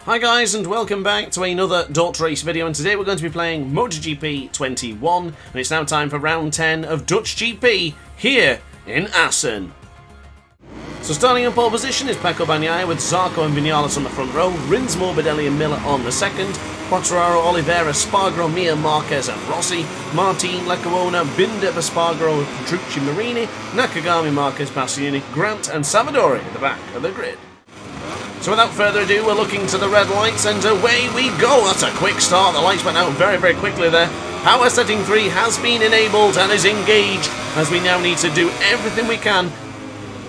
Hi guys, and welcome back to another Dutch race video, and today we're going to be playing MotoGP 21, and it's now time for round 10 of Dutch GP here in Assen. So starting in pole position is Pecco Bagnaia with Zarco and Vinales on the front row, Rins, Morbidelli and Miller on the second, Quartararo, Oliveira, Spargaro, Mir, Marquez and Rossi, Martin, Lecuona, Binder, Spargaro, Petrucci, Marini, Nakagami, Marquez, Bastianini, Grant and Savadori at the back of the grid. So without further ado, we're looking to the red lights and away we go. That's a quick start. The lights went out very, very quickly there. Power setting 3 has been enabled and is engaged as we now need to do everything we can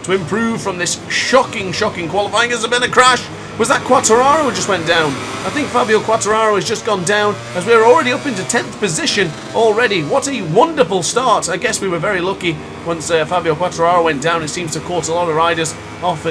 to improve from this shocking qualifying. Has there been a crash? Was that Quartararo who just went down? I think Fabio Quartararo has just gone down as we're already up into 10th position already. What a wonderful start. I guess we were very lucky once Fabio Quartararo went down. It seems to have caught a lot of riders off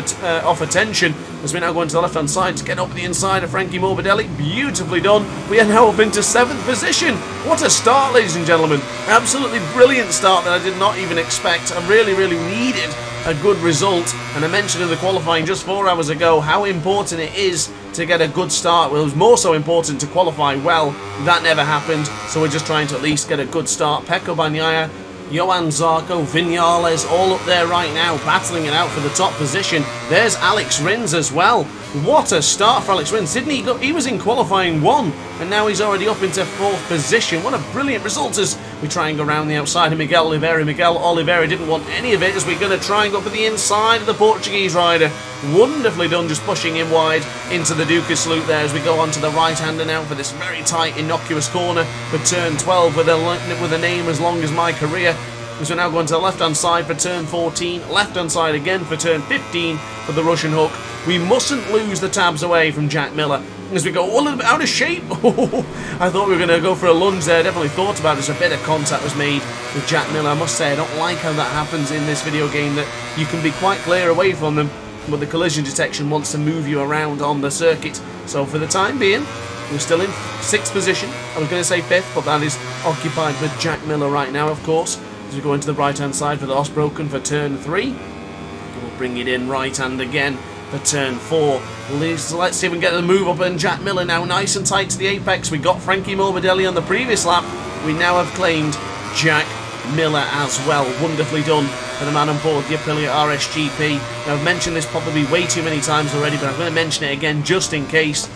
attention as we now go into the left hand side to get up the inside of Frankie Morbidelli. Beautifully done. We are now up into 7th position. What a start, ladies and gentlemen. Absolutely brilliant start that I did not even expect. I really needed a good result, and I mentioned in the qualifying just 4 hours ago how important it is to get a good start. Well, it was more so important to qualify well. That never happened, so we're just trying to at least get a good start. Pecco Bagnaia, Johan Zarco, Vinales all up there right now, battling it out for the top position. There's Alex Rins as well. What a start for Alex Rins. Didn't he go? He was in qualifying 1, and now he's already up into 4th position. What a brilliant result as we try and go around the outside of Miguel Oliveira. Miguel Oliveira didn't want any of it as we're going to try and go for the inside of the Portuguese rider. Wonderfully done, just pushing him wide into the Ducas loop there as we go on to the right-hander now for this very tight, innocuous corner for turn 12 with a name as long as my career. As we're now going to the left-hand side for turn 14, left-hand side again for turn 15 for the Russian hook. We mustn't lose the tabs away from Jack Miller as we go a little bit out of shape. I thought we were going to go for a lunge there. Definitely thought about it as a bit of contact was made with Jack Miller. I must say I don't like how that happens in this video game, that you can be quite clear away from them, but the collision detection wants to move you around on the circuit. So for the time being, we're still in 6th position. I was going to say 5th, but that is occupied with Jack Miller right now, of course. As we go into the right-hand side for the Osbroken for turn 3. We'll bring it in right-hand again for turn 4. Let's see if we can get the move up, and Jack Miller now nice and tight to the apex. We got Frankie Morbidelli on the previous lap. We now have claimed Jack Miller as well. Wonderfully done for the man on board the Aprilia RSGP. Now, I've mentioned this probably way too many times already, but I'm going to mention it again just in case.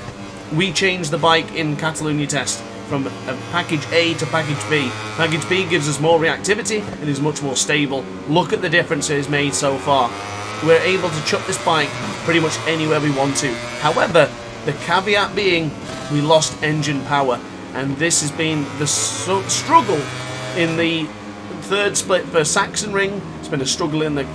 We changed the bike in Catalonia test from package A to package B. Package B gives us more reactivity and is much more stable. Look at the difference it has made so far. We're able to chuck this bike pretty much anywhere we want to. However, the caveat being we lost engine power, and this has been the struggle in the third split for Sachsenring. It's been a struggle in the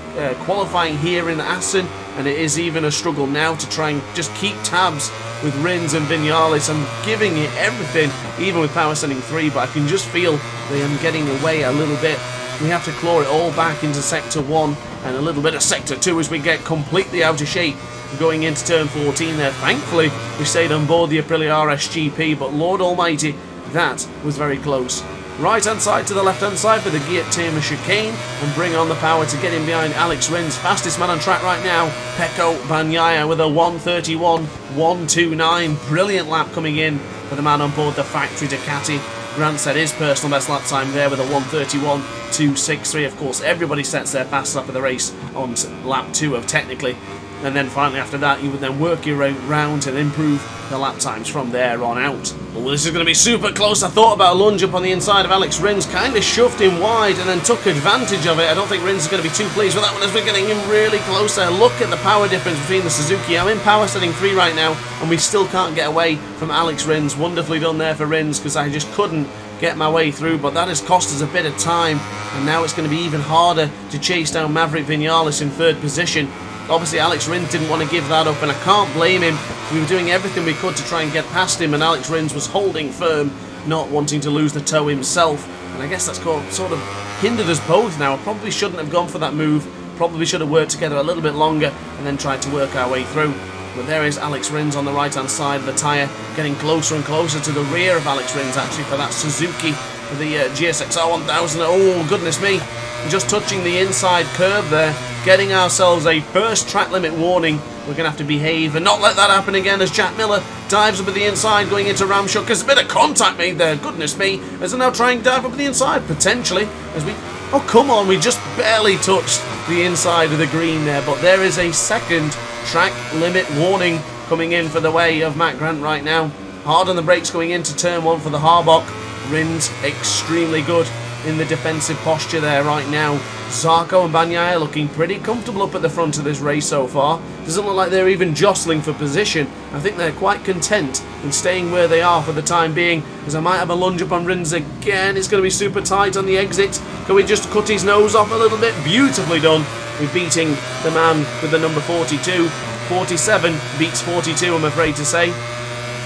qualifying here in Assen, and it is even a struggle now to try and just keep tabs with Rins and Vinales. I'm giving it everything, even with power setting 3, but I can just feel that I'm getting away a little bit. We have to claw it all back into sector 1 and a little bit of sector 2 as we get completely out of shape going into turn 14 there. Thankfully, we stayed on board the Aprilia RSGP, but Lord Almighty, that was very close. Right-hand side to the left-hand side for the Guillermo chicane and bring on the power to get in behind Alex Rins. Fastest man on track right now, Pecco Bagnaia with a 1:31.129. Brilliant lap coming in for the man on board the factory Ducati. Grant set his personal best lap time there with a 1:31.263. Of course, everybody sets their fast lap of the race on lap 2 of technically. And then finally after that, you would then work your way round and improve the lap times from there on out. Oh, this is going to be super close. I thought about a lunge up on the inside of Alex Rins, kind of shoved him wide and then took advantage of it. I don't think Rins is going to be too pleased with that one as we're getting him really close there. Look at the power difference between the Suzuki. I'm in power setting 3 right now, and we still can't get away from Alex Rins. Wonderfully done there for Rins, because I just couldn't get my way through, but that has cost us a bit of time, and now it's going to be even harder to chase down Maverick Vinales in 3rd position. Obviously, Alex Rins didn't want to give that up, and I can't blame him. We were doing everything we could to try and get past him, and Alex Rins was holding firm, not wanting to lose the toe himself. And I guess that's sort of hindered us both now. I probably shouldn't have gone for that move. Probably should have worked together a little bit longer and then tried to work our way through. But there is Alex Rins on the right-hand side of the tyre, getting closer and closer to the rear of Alex Rins, actually, for that Suzuki, for the GSXR 1000. Oh, goodness me. Just touching the inside curve there, getting ourselves a first track limit warning We're going to have to behave and not let that happen again as Jack Miller dives up at the inside going into Ramshock. There's a bit of contact made there, goodness me, as they now try and dive up at the inside, potentially, as we... Oh, come on, we just barely touched the inside of the green there, but there is a second track limit warning coming in for the way of Matt Grant right now. Hard on the brakes going into turn 1 for the Harbock. Rins extremely good in the defensive posture there right now. Zarco and Bagnaia looking pretty comfortable up at the front of this race so far. Doesn't look like they're even jostling for position. I think they're quite content in staying where they are for the time being, as I might have a lunge up on Rins again. It's going to be super tight on the exit. Can we just cut his nose off a little bit? Beautifully done. We're beating the man with the number 42. 47 beats 42, I'm afraid to say.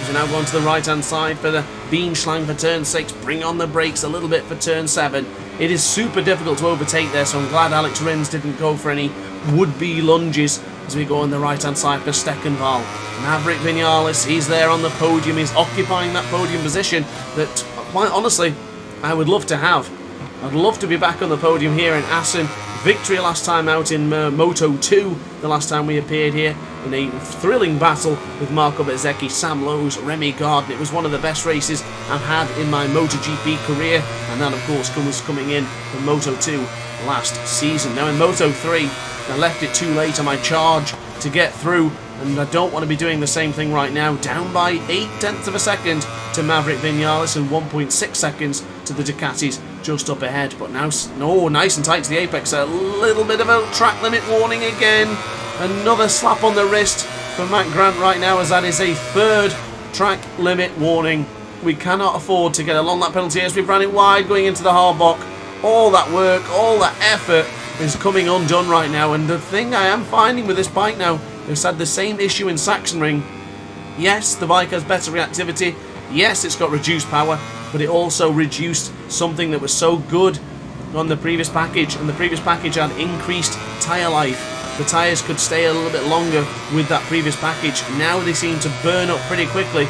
We're now going to the right hand side for the Bienenschlang for turn 6. Bring on the brakes a little bit for turn 7. It is super difficult to overtake there, so I'm glad Alex Rins didn't go for any would-be lunges as we go on the right hand side for Steckenval. Maverick Vinales, he's there on the podium. He's occupying that podium position that, quite honestly, I would love to have. I'd love to be back on the podium here in Assen. Victory last time out in Moto 2, the last time we appeared here, in a thrilling battle with Marco Bezzecchi, Sam Lowes, Remy Gardner. It was one of the best races I've had in my MotoGP career, and that of course was coming in from Moto 2 last season. Now in Moto 3, I left it too late on my charge to get through, and I don't want to be doing the same thing right now. Down by 0.8 of a second to Maverick Vinales and 1.6 seconds to the Ducatis just up ahead. But now, no, nice and tight to the apex. A little bit of a track limit warning again. Another slap on the wrist for Matt Grant right now, as that is a third track limit warning. We cannot afford to get a long lap penalty as we've ran it wide going into the Harbock. All that work, all that effort is coming undone right now. And the thing I am finding with this bike now, it's had the same issue in Sachsenring. Yes, the bike has better reactivity. Yes, it's got reduced power, but it also reduced something that was so good on the previous package, and the previous package had increased tyre life. The tyres could stay a little bit longer with that previous package. Now they seem to burn up pretty quickly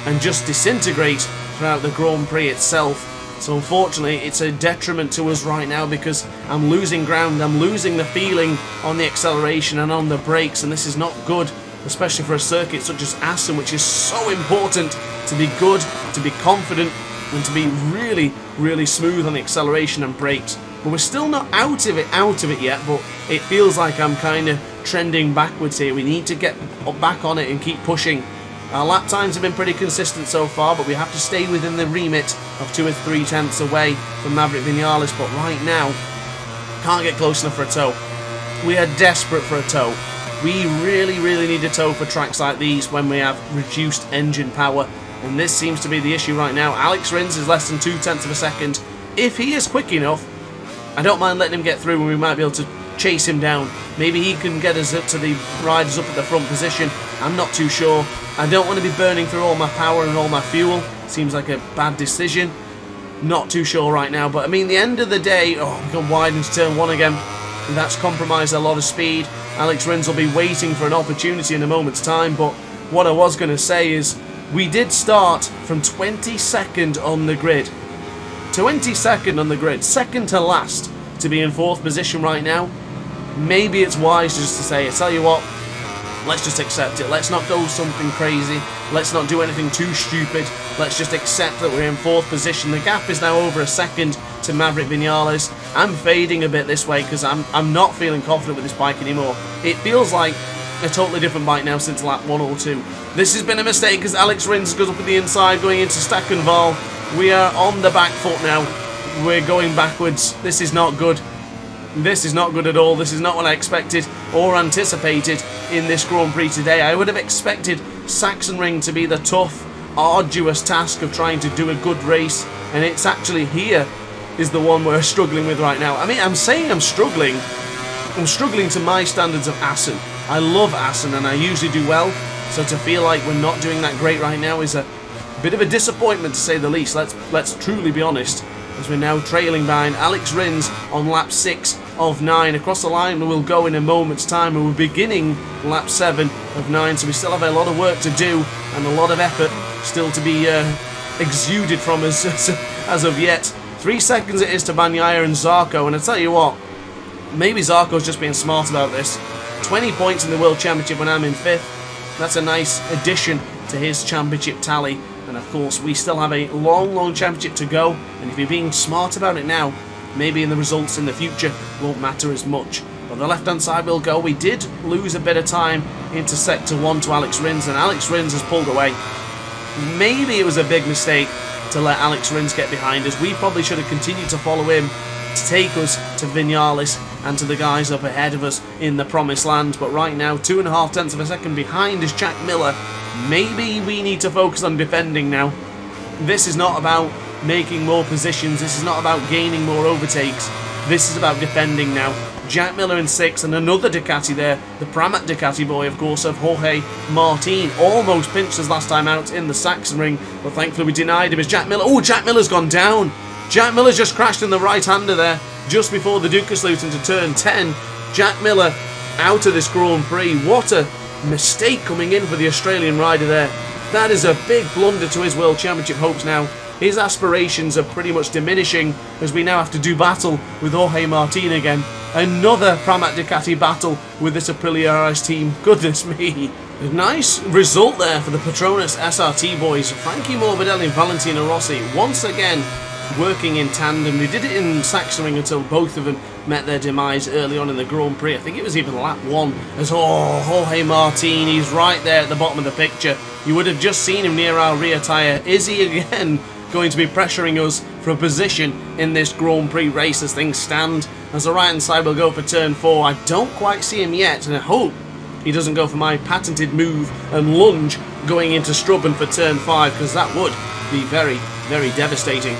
and just disintegrate throughout the Grand Prix itself. So unfortunately, it's a detriment to us right now because I'm losing ground, I'm losing the feeling on the acceleration and on the brakes, and this is not good, especially for a circuit such as Assen, which is so important to be good, to be confident, and to be really, really smooth on the acceleration and brakes. But we're still not out of it yet, but it feels like I'm kind of trending backwards here. We need to get back on it and keep pushing. Our lap times have been pretty consistent so far, but we have to stay within the remit of 2 or 3 tenths away from Maverick Vinales. But right now, can't get close enough for a tow. We are desperate for a tow. We really, really need a tow for tracks like these when we have reduced engine power. And this seems to be the issue right now. Alex Rins is less than 2 tenths of a second. If he is quick enough, I don't mind letting him get through and we might be able to chase him down. Maybe he can get us up to the riders up at the front position. I'm not too sure. I don't want to be burning through all my power and all my fuel. Seems like a bad decision. Not too sure right now. But I mean, the end of the day, we've gone wide into turn 1 again. And that's compromised a lot of speed. Alex Rins will be waiting for an opportunity in a moment's time. But what I was going to say is, we did start from 22nd on the grid. 22nd on the grid, second to last to be in 4th position right now. Maybe it's wise just to say, I tell you what, let's just accept it. Let's not go something crazy. Let's not do anything too stupid. Let's just accept that we're in 4th position. The gap is now over a second to Maverick Vinales. I'm fading a bit this way because I'm not feeling confident with this bike anymore. It feels like a totally different bike now since lap 1 or 2. This has been a mistake because Alex Rins goes up at the inside going into Steckenval. We are on the back foot now. We're going backwards. This is not good. This is not good at all. This is not what I expected or anticipated in this Grand Prix today. I would have expected Sachsenring to be the tough, arduous task of trying to do a good race, and it's actually here is the one we're struggling with right now. I mean, I'm saying I'm struggling. I'm struggling to my standards of Assen. I love Assen and I usually do well, so to feel like we're not doing that great right now is a bit of a disappointment to say the least. Let's truly be honest, as we're now trailing behind Alex Rins on lap 6 of 9. Across the line we'll go in a moment's time, and we're beginning lap 7 of 9, so we still have a lot of work to do and a lot of effort still to be exuded from us as of yet. 3 seconds it is to Bagnaia and Zarco, and I tell you what, maybe Zarco's just being smart about this. 20 points in the World Championship when I'm in 5th. That's a nice addition to his championship tally. And of course, we still have a long championship to go. And if you're being smart about it now, maybe in the results in the future won't matter as much. But the left-hand side will go. We did lose a bit of time into Sector 1 to Alex Rins, and Alex Rins has pulled away. Maybe it was a big mistake to let Alex Rins get behind us. We probably should have continued to follow him to take us to Vinales and to the guys up ahead of us in the promised land. But right now, 2.5 tenths of a second behind is Jack Miller. Maybe we need to focus on defending now. This is not about making more positions. This is not about gaining more overtakes. This is about defending now. Jack Miller in 6th, and another Ducati there. The Pramac Ducati boy, of course, of Jorge Martin. Almost pinched us last time out in the Sachsenring, but thankfully we denied him as Jack Miller. Oh, Jack Miller's gone down. Jack Miller's just crashed in the right-hander there, just before the Dukersloot into turn 10. Jack Miller out of this Grand Prix. What a mistake coming in for the Australian rider there. That is a big blunder to his World Championship hopes now. His aspirations are pretty much diminishing as we now have to do battle with Jorge Martin again. Another Pramac Ducati battle with this Aprilia RS team. Goodness me. A nice result there for the Petronas SRT boys. Frankie Morbidelli and Valentino Rossi once again working in tandem. We did it in Sachsenring until both of them met their demise early on in the Grand Prix. I think it was even lap 1 as Jorge Martin, he's right there at the bottom of the picture. You would have just seen him near our rear tyre. Is he again going to be pressuring us for a position in this Grand Prix race as things stand? As the right hand side will go for turn 4. I don't quite see him yet, and I hope he doesn't go for my patented move and lunge going into Strubben for turn 5, because that would be very devastating.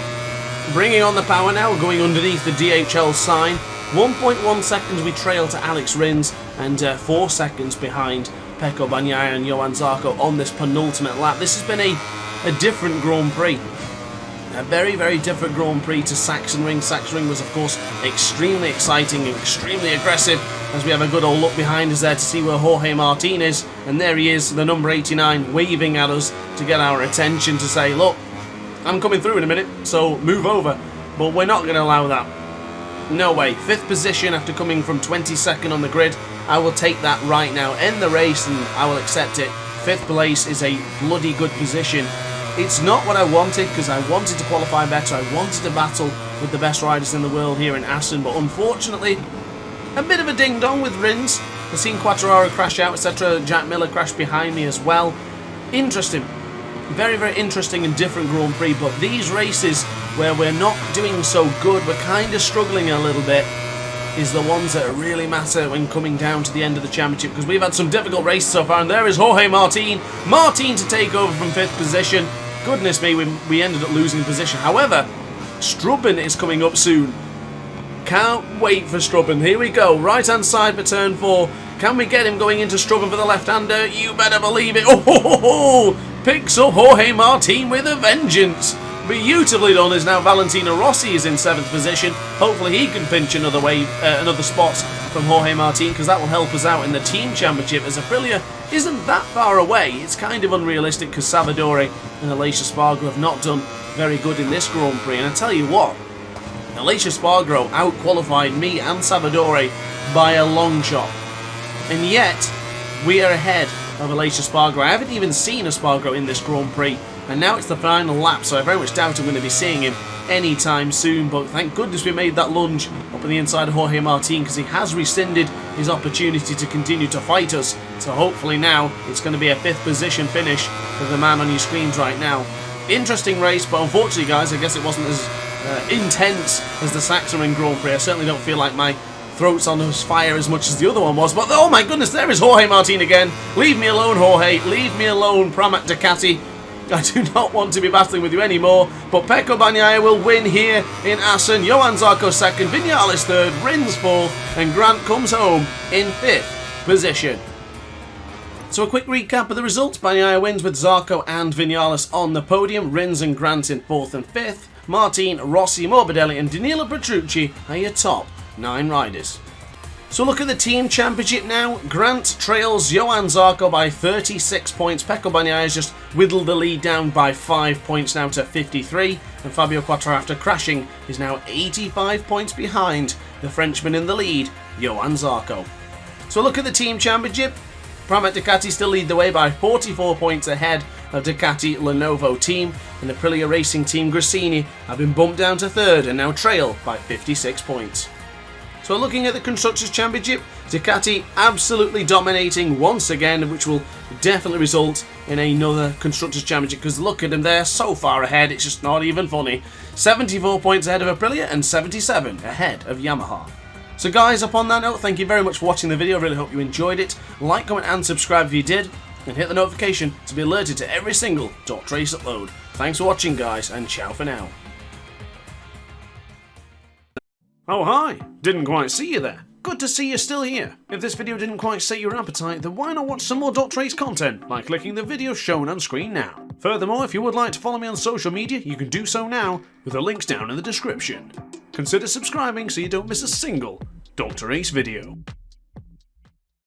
Bringing on the power now, going underneath the DHL sign. 1.1 seconds we trail to Alex Rins, and 4 seconds behind Pecco Bagnaia and Johan Zarco on this penultimate lap. This has been a different Grand Prix. A very different Grand Prix to Sachsenring. Sachsenring was, of course, extremely exciting and extremely aggressive, as we have a good old look behind us there to see where Jorge Martin is. And there he is, the number 89, waving at us to get our attention, to say, look, I'm coming through in a minute, so move over. But we're not going to allow that. No way. 5th position after coming from 22nd on the grid. I will take that right now. End the race and I will accept it. 5th place is a bloody good position. It's not what I wanted, because I wanted to qualify better. I wanted to battle with the best riders in the world here in Assen, but unfortunately, a bit of a ding-dong with Rins. I've seen Quattararo crash out, etc. Jack Miller crashed behind me as well. Interesting. Very interesting and different Grand Prix, but these races where we're not doing so good, we're kind of struggling a little bit, is the ones that really matter when coming down to the end of the championship, because we've had some difficult races so far, and there is Jorge Martin. Martin to take over from 5th position. Goodness me, we ended up losing position. However, Strubben is coming up soon. Can't wait for Strubben. Here we go. Right-hand side for turn 4. Can we get him going into Strubben for the left-hander? You better believe it. Oh, picks up Jorge Martin with a vengeance. Beautifully done, as now Valentino Rossi is in 7th position. Hopefully he can pinch another spot from Jorge Martin, because that will help us out in the team championship, as Aprilia isn't that far away. It's kind of unrealistic because Salvadori and Aleix Espargaro have not done very good in this Grand Prix. And I tell you what, Aleix Espargaro out-qualified me and Salvadori by a long shot. And yet, we are ahead of Aleix Espargaro. I haven't even seen Espargaro in this Grand Prix. And now it's the final lap, so I very much doubt I'm going to be seeing him anytime soon. But thank goodness we made that lunge up on the inside of Jorge Martin, because he has rescinded his opportunity to continue to fight us. So hopefully now it's going to be a 5th position finish for the man on your screens right now. Interesting race, but unfortunately, guys, I guess it wasn't as intense as the Sachsenring Grand Prix. I certainly don't feel like my throat's on fire as much as the other one was. But oh my goodness, there is Jorge Martin again. Leave me alone, Jorge. Leave me alone, Pramac Ducati. I do not want to be battling with you anymore. But Pecco Bagnaia will win here in Assen. Johan Zarco 2nd, Vinales 3rd, Rins 4th, and Grant comes home in 5th position. So a quick recap of the results. Bagnaia wins with Zarco and Vinales on the podium. Rins and Grant in 4th and 5th. Martin, Rossi, Morbidelli and Danilo Petrucci are your top 9 riders. So look at the team championship now. Grant trails Johan Zarco by 36 points. Pecco Bagnaia has just whittled the lead down by 5 points now to 53. And Fabio Quattararo, after crashing, is now 85 points behind the Frenchman in the lead, Johan Zarco. So look at the team championship. Pramac Ducati still lead the way by 44 points ahead of Ducati Lenovo team, and the Aprilia Racing Team Gresini have been bumped down to third and now trail by 56 points. So looking at the Constructors' Championship, Ducati absolutely dominating once again, which will definitely result in another Constructors' Championship, because look at them, they're so far ahead, it's just not even funny. 74 points ahead of Aprilia and 77 ahead of Yamaha. So guys, upon that note, thank you very much for watching the video, I really hope you enjoyed it. Like, comment and subscribe if you did, and hit the notification to be alerted to every single Dr. Ace upload. Thanks for watching guys, and ciao for now. Oh hi, didn't quite see you there. Good to see you're still here. If this video didn't quite set your appetite, then why not watch some more Dr. Ace content by clicking the video shown on screen now. Furthermore, if you would like to follow me on social media, you can do so now with the links down in the description. Consider subscribing so you don't miss a single Dr. Ace video.